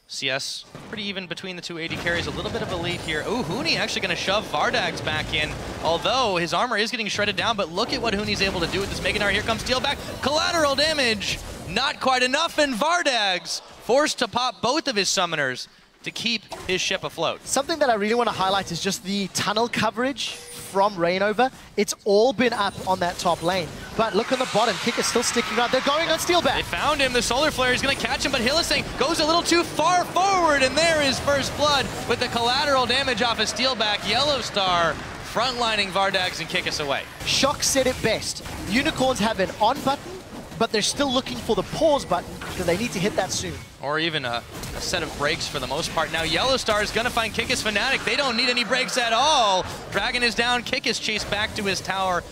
CS pretty even between the two AD carries, a little bit of a lead here. Ooh, Huni actually going to shove Vardags back in, although his armor is getting shredded down, but look at what Huni's able to do with this Mega Gnar. Here comes Steeelback, collateral damage, not quite enough, and Vardags forced to pop both of his summoners to keep his ship afloat. Something that I really want to highlight is just the tunnel coverage from Reignover. It's all been up on that top lane. But look on the bottom, Kikis still sticking around. They're going on Steeelback. They found him, the Solar Flare is going to catch him, but Hylissang goes a little too far forward, and there is first blood with the collateral damage off of Steeelback. YellOwStaR frontlining Vardags and Kikis away. Shock said it best. Unicorns have an on button, but they're still looking for the pause button because they need to hit that soon. Or even a set of breaks for the most part. Now YellOwStaR is going to find Kikis Fnatic. They don't need any breaks at all. Dragon is down, Kikis chased back to his tower.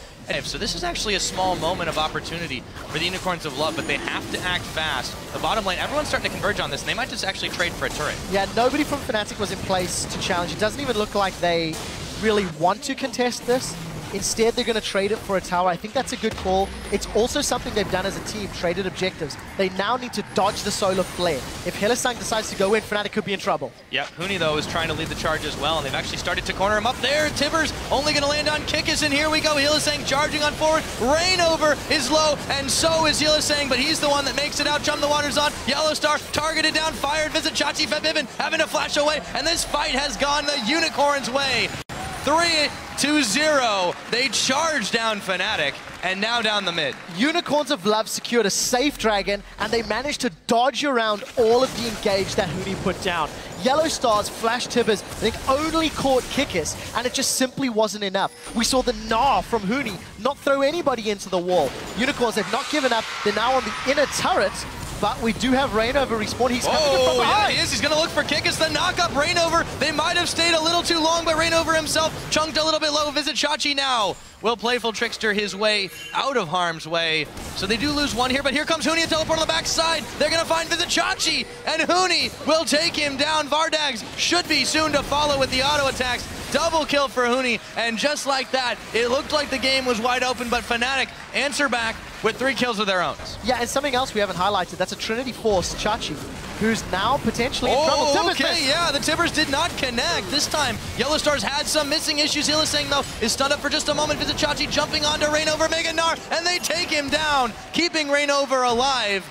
So this is actually a small moment of opportunity for the Unicorns of Love, but they have to act fast. The bottom lane, everyone's starting to converge on this, and they might just actually trade for a turret. Yeah, nobody from Fnatic was in place to challenge. It doesn't even look like they really want to contest this. Instead, they're going to trade it for a tower. I think that's a good call. It's also something they've done as a team, traded objectives. They now need to dodge the solar flare. If Hylissang decides to go in, Fnatic could be in trouble. Yep, Huni, though, is trying to lead the charge as well, and they've actually started to corner him up there. Tibbers only going to land on Kikis, and here we go. Hylissang charging on forward. Reignover is low, and so is Hylissang, but he's the one that makes it out. Chum the Water's on. YellOwStaR targeted down, fired. Vizicsacsi, Febiven having to flash away, and this fight has gone the Unicorns' way. 3-0. They charge down Fnatic, and now down the mid. Unicorns of Love secured a safe dragon, and they managed to dodge around all of the engage that Huni put down. YellOwStar's flash Tibbers, I think, only caught Kikis, and it just simply wasn't enough. We saw the Gnar from Huni not throw anybody into the wall. Unicorns have not given up. They're now on the inner turret, but we do have Reignover respawn. He's coming in from behind. Yeah, he is. He's going to look for Kikis. The knock-up Reignover. They might have stayed a little too long, but Reignover himself chunked a little bit low. Vizicsacsi now will Playful Trickster his way out of harm's way. So they do lose one here, but here comes Huni, a teleport on the backside. They're going to find Vizicsacsi, and Huni will take him down. Vardags should be soon to follow with the auto attacks. Double kill for Huni, and just like that, it looked like the game was wide open, but Fnatic answer back with 3 kills of their own. Yeah, and something else we haven't highlighted, that's a Trinity Force Chachi, who's now potentially in trouble. Tibbers okay, yeah, the Tibbers did not connect. This time, YellOwStar's had some missing issues. Hylissang, though, is stunned up for just a moment. Vizicsacsi jumping onto Reignover, Mega Gnar, and they take him down, keeping Reignover alive.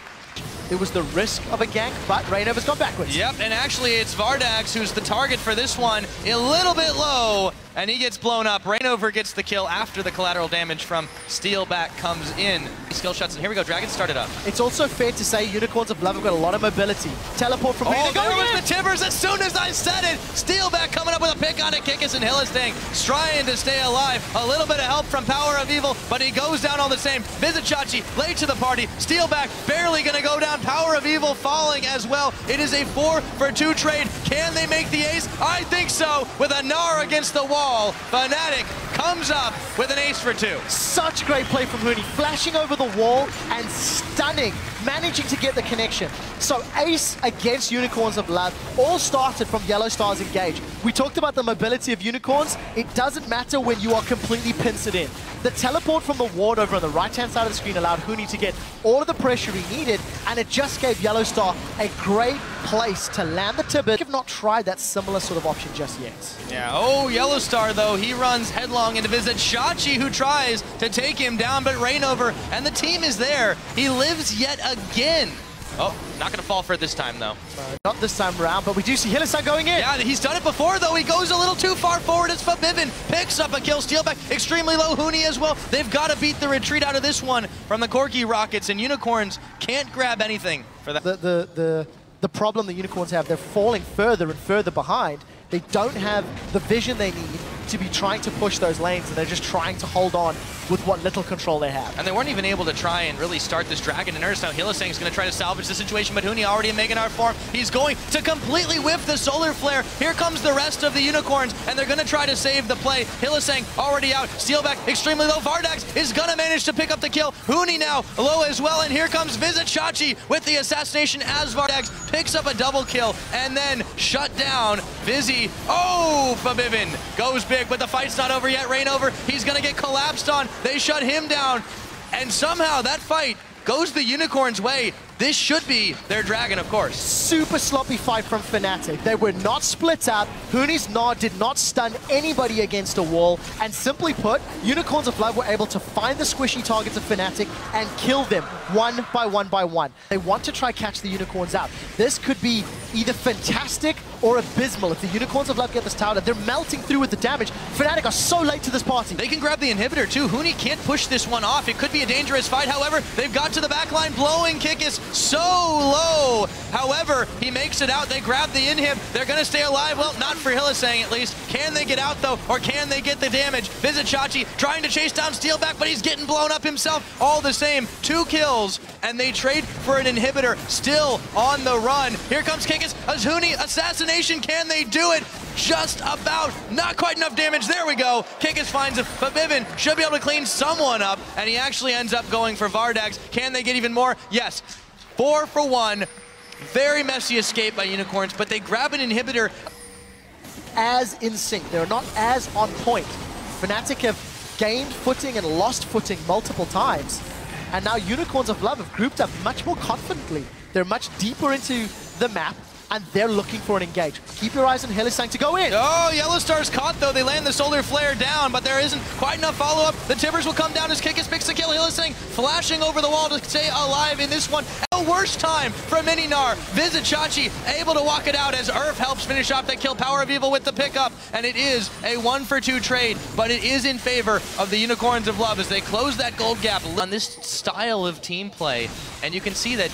It was the risk of a gank, but Reignover's gone backwards. Yep, and actually it's Vardags who's the target for this one. A little bit low, and he gets blown up. Reignover gets the kill after the collateral damage from Steeelback comes in. Skill shots, and here we go, Dragon started up. It's also fair to say Unicorns of Love have got a lot of mobility. Teleport from there was the Tibbers as soon as I said it. Steeelback coming up with a pick on it. Kikis and Hylissang trying to stay alive. A little bit of help from PowerOfEvil, but he goes down all the same. Vizicsacsi late to the party. Steeelback barely gonna go down. PowerOfEvil falling as well. It is a 4-for-2 trade. Can they make the ace? I think so. With a Gnar against the wall, Fnatic comes up with an ace for 2. Such great play from Huni, flashing over the wall and stunning, managing to get the connection. So ace against Unicorns of Love all started from YellOwStar's engage. We talked about the mobility of Unicorns. It doesn't matter when you are completely pincered in. The teleport from the ward over on the right-hand side of the screen allowed Huni to get all of the pressure he needed, and it just gave YellOwStar a great place to land the Tibbet. We have not tried that similar sort of option just yet. Yeah, YellOwStar, though, he runs headlong into Vizicsacsi, who tries to take him down, but Reignover, and the team is there. He lives yet again. Oh, not going to fall for it this time, though. Not this time around, but we do see Hylissang going in. Yeah, he's done it before, though. He goes a little too far forward as Febiven picks up a kill. Steeelback extremely low. Huni as well. They've got to beat the retreat out of this one from the Corki Rockets, and Unicorns can't grab anything for that. The problem the Unicorns have, they're falling further and further behind. They don't have the vision they need to be trying to push those lanes, and they're just trying to hold on with what little control they have. And they weren't even able to try and really start this Dragon in earnest. Now Hylissang is going to try to salvage the situation, but Huni already in Mega Gnar form. He's going to completely whiff the Solar Flare. Here comes the rest of the Unicorns, and they're going to try to save the play. Hylissang already out. Steeelback extremely low. Vardags is going to manage to pick up the kill. Huni now low as well, and here comes Vizicsacsi with the assassination as Vardags picks up a double kill and then shut down Vizzy. Febiven goes big, but the fight's not over yet. Reignover, he's going to get collapsed on. They shut him down, and somehow that fight goes the Unicorns' way. This should be their dragon, of course. Super sloppy fight from Fnatic. They were not split up. Huni's Gnar did not stun anybody against a wall. And simply put, Unicorns of Love were able to find the squishy targets of Fnatic and kill them one by one by one. They want to try catch the Unicorns out. This could be either fantastic or abysmal. If the Unicorns of Love get this tower, they're melting through with the damage. Fnatic are so late to this party. They can grab the inhibitor too. Huni can't push this one off. It could be a dangerous fight. However, they've got to the backline, blowing Kikis so low. However, he makes it out. They grab the inhib. They're going to stay alive. Well, not for Hylissang at least. Can they get out though, or can they get the damage? Vizicsacsi trying to chase down Steeelback, but he's getting blown up himself. All the same, 2 kills, and they trade for an inhibitor. Still on the run. Here comes Kikis. As Huni, assassination. Can they do it? Just about. Not quite enough damage. There we go. Kikis finds a Febiven. Should be able to clean someone up, and he actually ends up going for Vardags. Can they get even more? Yes. 4 for 1. Very messy escape by Unicorns, but they grab an inhibitor. As in sync. They're not as on point. Fnatic have gained footing and lost footing multiple times. And now Unicorns of Love have grouped up much more confidently. They're much deeper into the map, and they're looking for an engage. Keep your eyes on Hylissang to go in. Oh, YellOwStaR's caught though. They land the solar flare down, but there isn't quite enough follow-up. The Timbers will come down as Kikis picks the kill. Hylissang flashing over the wall to stay alive in this one. The worst time for Mini Gnar. Vizicsacsi able to walk it out as Urf helps finish off that kill. PowerOfEvil with the pickup, and it is a 1-for-2 trade, but it is in favor of the Unicorns of Love as they close that gold gap on this style of team play. And you can see that,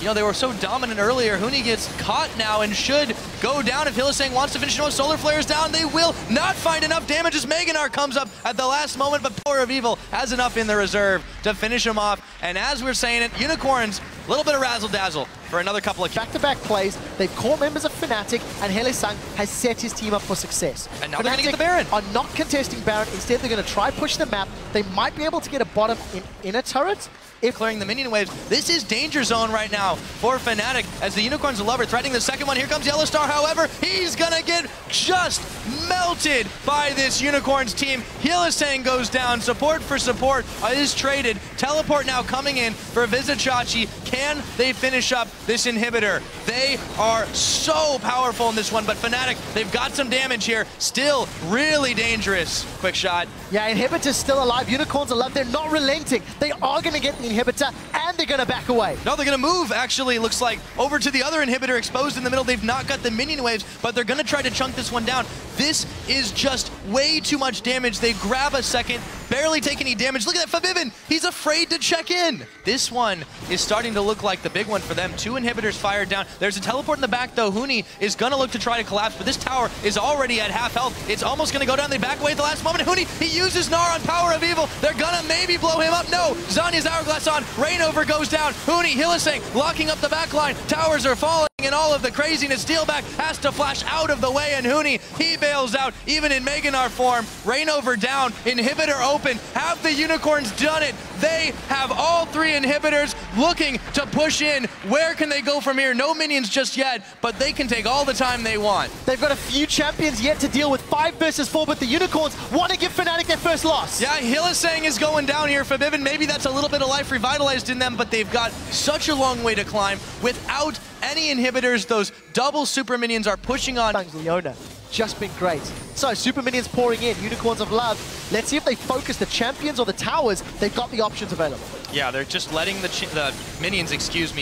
you know, they were so dominant earlier. Huni gets caught now and should go down. If Hylissang wants to finish it with solar flares down, they will not find enough damage as Gnar comes up at the last moment, but PowerOfEvil has enough in the reserve to finish him off. And as we're saying it, Unicorns, a little bit of razzle-dazzle for another couple of back-to-back plays. They've caught members of Fnatic, and Hylissang has set his team up for success. And now they're going to get the Baron. Are not contesting Baron. Instead, they're going to try push the map. They might be able to get a bottom in a turret. If clearing the minion waves, this is danger zone right now for Fnatic as the Unicorns of Love are threatening the second one. Here comes YellOwStaR, however, he's gonna get just melted by this Unicorns team. Hylissang goes down, support for support is traded. Teleport now coming in for Vizicsacsi. Can they finish up this inhibitor? They are so powerful in this one, but Fnatic, they've got some damage here. Still really dangerous. Quick shot. Yeah, inhibitor's still alive. Unicorns of Love, they're not relenting. They are gonna get the inhibitor, and they're going to back away. No, they're going to move, actually, looks like, over to the other inhibitor exposed in the middle. They've not got the minion waves, but they're going to try to chunk this one down. This is just way too much damage. They grab a second, barely take any damage. Look at that Febiven. He's afraid to check in. This one is starting to look like the big one for them. 2 inhibitors fired down. There's a teleport in the back, though. Huni is going to look to try to collapse, but this tower is already at half health. It's almost going to go down. They back away at the last moment. Huni, he uses Gnar on PowerOfEvil. They're going to maybe blow him up. No, Zhonya's hourglass on. Reignover goes down. Huni, Hylissang locking up the back line. Towers are falling and all of the craziness. Steeelback has to flash out of the way, and Huni, he bails out even in Gnar form. Reignover down, inhibitor open. Have the Unicorns done it? They have all 3 inhibitors looking to push in. Where can they go from here? No minions just yet, but they can take all the time they want. They've got a few champions yet to deal with. 5 versus 4, but the Unicorns want to give Fnatic their first loss. Yeah, Hylissang is going down here. Febiven, maybe that's a little bit of life revitalized in them, but they've got such a long way to climb. Without any inhibitors, those double super minions are pushing on. Leona, just been great. So, super minions pouring in, Unicorns of Love. Let's see if they focus the champions or the towers. They've got the options available. Yeah, they're just letting the minions,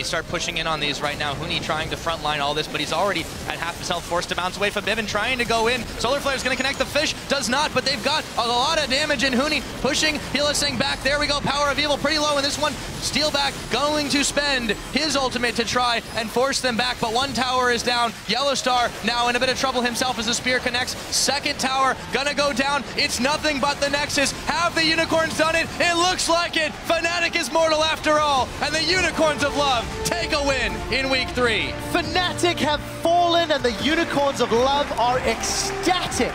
start pushing in on these right now. Huni trying to frontline all this, but he's already at half his health, forced to bounce away. Febiven trying to go in. Solar Flare is going to connect the fish, does not, but they've got a lot of damage in Huni, pushing Hylissang back. There we go, PowerOfEvil pretty low in this one. Steeelback going to spend his ultimate to try and force them back, but one tower is down. YellOwStaR now in a bit of trouble himself as the spear connects. Second tower gonna go down. It's nothing but the Nexus. Have the Unicorns done it? It looks like it. Fnatic is mortal after all, and the Unicorns of Love take a win in week 3. Fnatic have fallen, and the Unicorns of Love are ecstatic.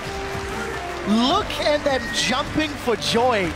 Look at them jumping for joy.